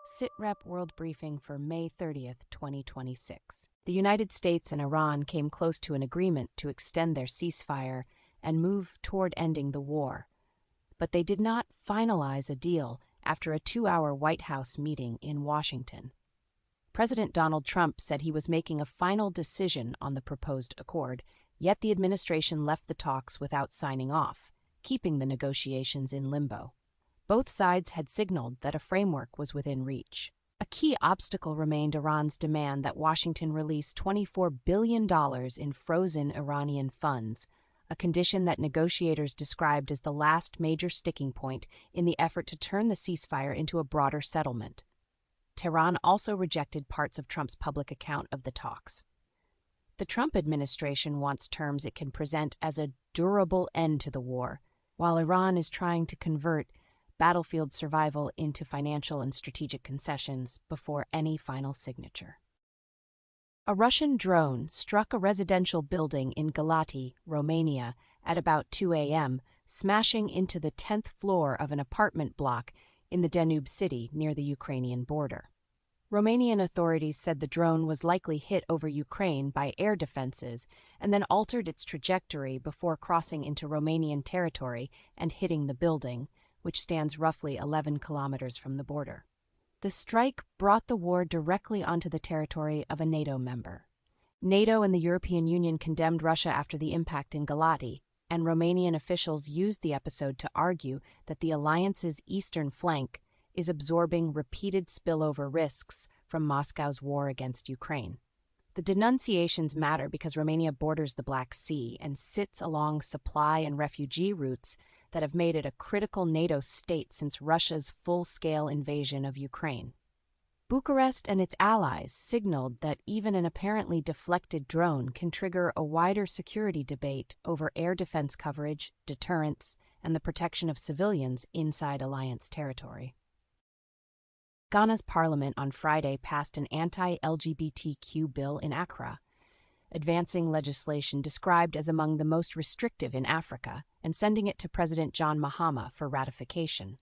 SITREP World Briefing for May 30th, 2026. The United States and Iran came close to an agreement to extend their ceasefire and move toward ending the war. But they did not finalize a deal after a 2-hour White House meeting in Washington. President Donald Trump said he was making a final decision on the proposed accord, yet the administration left the talks without signing off, keeping the negotiations in limbo. Both sides had signaled that a framework was within reach. A key obstacle remained Iran's demand that Washington release $24 billion in frozen Iranian funds, a condition that negotiators described as the last major sticking point in the effort to turn the ceasefire into a broader settlement. Tehran also rejected parts of Trump's public account of the talks. The Trump administration wants terms it can present as a durable end to the war, while Iran is trying to convert battlefield survival into financial and strategic concessions before any final signature. A Russian drone struck a residential building in Galati, Romania, at about 2 a.m., smashing into the 10th floor of an apartment block in the Danube city near the Ukrainian border. Romanian authorities said the drone was likely hit over Ukraine by air defenses and then altered its trajectory before crossing into Romanian territory and hitting the building, which stands roughly 11 kilometers from the border. The strike brought the war directly onto the territory of a NATO member. NATO and the European Union condemned Russia after the impact in Galati, and Romanian officials used the episode to argue that the alliance's eastern flank is absorbing repeated spillover risks from Moscow's war against Ukraine. The denunciations matter because Romania borders the Black Sea and sits along supply and refugee routes that have made it a critical NATO state since Russia's full-scale invasion of Ukraine. Bucharest and its allies signaled that even an apparently deflected drone can trigger a wider security debate over air defense coverage, deterrence, and the protection of civilians inside alliance territory. Ghana's parliament on Friday passed an anti-LGBTQ bill in Accra, advancing legislation described as among the most restrictive in Africa and sending it to President John Mahama for ratification.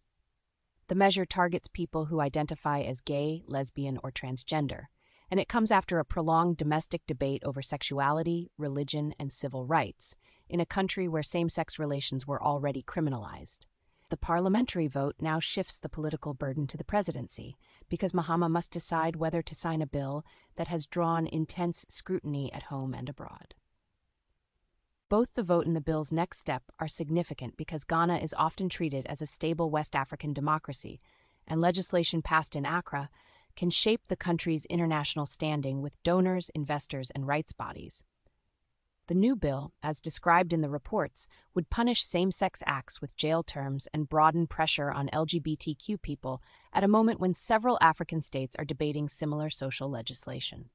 The measure targets people who identify as gay, lesbian, or transgender, and it comes after a prolonged domestic debate over sexuality, religion, and civil rights in a country where same-sex relations were already criminalized. The parliamentary vote now shifts the political burden to the presidency, because Mahama must decide whether to sign a bill that has drawn intense scrutiny at home and abroad. Both the vote and the bill's next step are significant because Ghana is often treated as a stable West African democracy, and legislation passed in Accra can shape the country's international standing with donors, investors, and rights bodies. The new bill, as described in the reports, would punish same-sex acts with jail terms and broaden pressure on LGBTQ people at a moment when several African states are debating similar social legislation.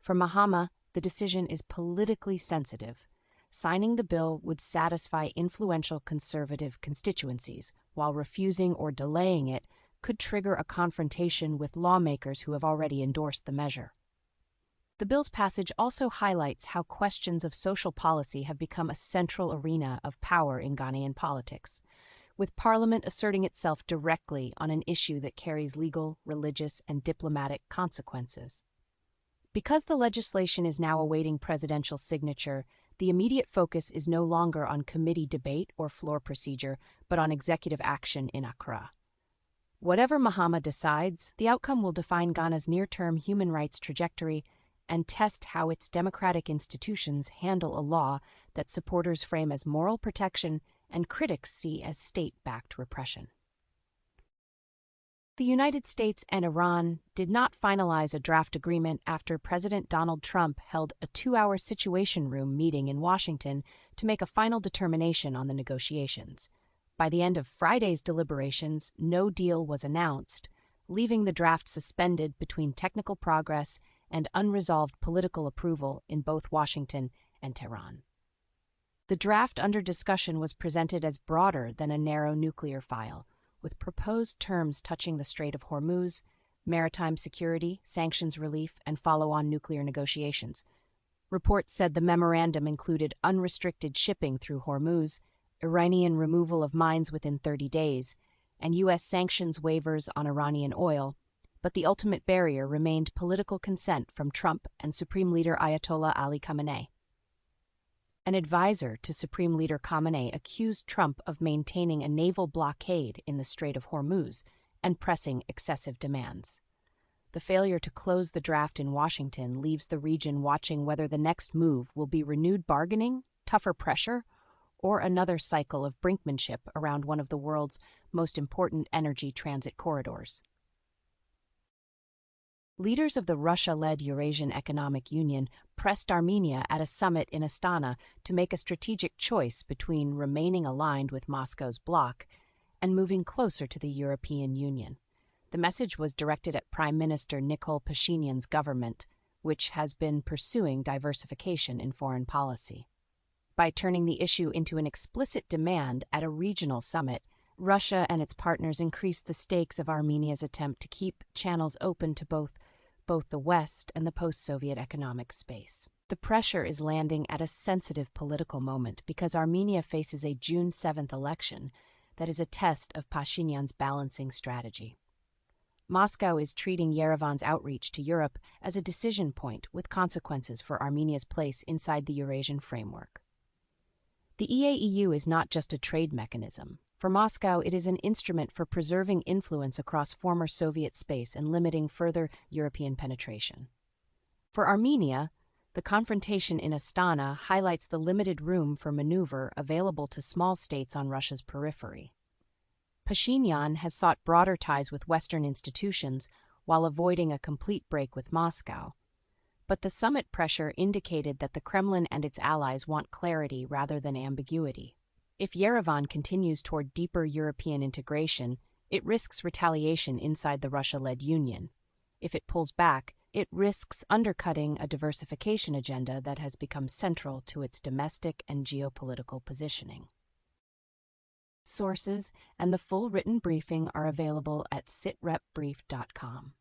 For Mahama, the decision is politically sensitive. Signing the bill would satisfy influential conservative constituencies, while refusing or delaying it could trigger a confrontation with lawmakers who have already endorsed the measure. The bill's passage also highlights how questions of social policy have become a central arena of power in Ghanaian politics, with Parliament asserting itself directly on an issue that carries legal, religious, and diplomatic consequences. Because the legislation is now awaiting presidential signature, the immediate focus is no longer on committee debate or floor procedure, but on executive action in Accra. Whatever Mahama decides, the outcome will define Ghana's near-term human rights trajectory and test how its democratic institutions handle a law that supporters frame as moral protection and critics see as state-backed repression. The United States and Iran did not finalize a draft agreement after President Donald Trump held a 2-hour Situation Room meeting in Washington to make a final determination on the negotiations. By the end of Friday's deliberations, no deal was announced, leaving the draft suspended between technical progress and unresolved political approval in both Washington and Tehran. The draft under discussion was presented as broader than a narrow nuclear file, with proposed terms touching the Strait of Hormuz, maritime security, sanctions relief, and follow-on nuclear negotiations. Reports said the memorandum included unrestricted shipping through Hormuz, Iranian removal of mines within 30 days, and U.S. sanctions waivers on Iranian oil, but the ultimate barrier remained political consent from Trump and Supreme Leader Ayatollah Ali Khamenei. An advisor to Supreme Leader Khamenei accused Trump of maintaining a naval blockade in the Strait of Hormuz and pressing excessive demands. The failure to close the draft in Washington leaves the region watching whether the next move will be renewed bargaining, tougher pressure, or another cycle of brinkmanship around one of the world's most important energy transit corridors. Leaders of the Russia-led Eurasian Economic Union pressed Armenia at a summit in Astana to make a strategic choice between remaining aligned with Moscow's bloc and moving closer to the European Union. The message was directed at Prime Minister Nikol Pashinyan's government, which has been pursuing diversification in foreign policy. By turning the issue into an explicit demand at a regional summit, Russia and its partners increased the stakes of Armenia's attempt to keep channels open to both the West and the post-Soviet economic space. The pressure is landing at a sensitive political moment because Armenia faces a June 7th election that is a test of Pashinyan's balancing strategy. Moscow is treating Yerevan's outreach to Europe as a decision point with consequences for Armenia's place inside the Eurasian framework. The EAEU is not just a trade mechanism. For Moscow, it is an instrument for preserving influence across former Soviet space and limiting further European penetration. For Armenia, the confrontation in Astana highlights the limited room for maneuver available to small states on Russia's periphery. Pashinyan has sought broader ties with Western institutions while avoiding a complete break with Moscow. But the summit pressure indicated that the Kremlin and its allies want clarity rather than ambiguity. If Yerevan continues toward deeper European integration, it risks retaliation inside the Russia-led Union. If it pulls back, it risks undercutting a diversification agenda that has become central to its domestic and geopolitical positioning. Sources and the full written briefing are available at sitrepbrief.com.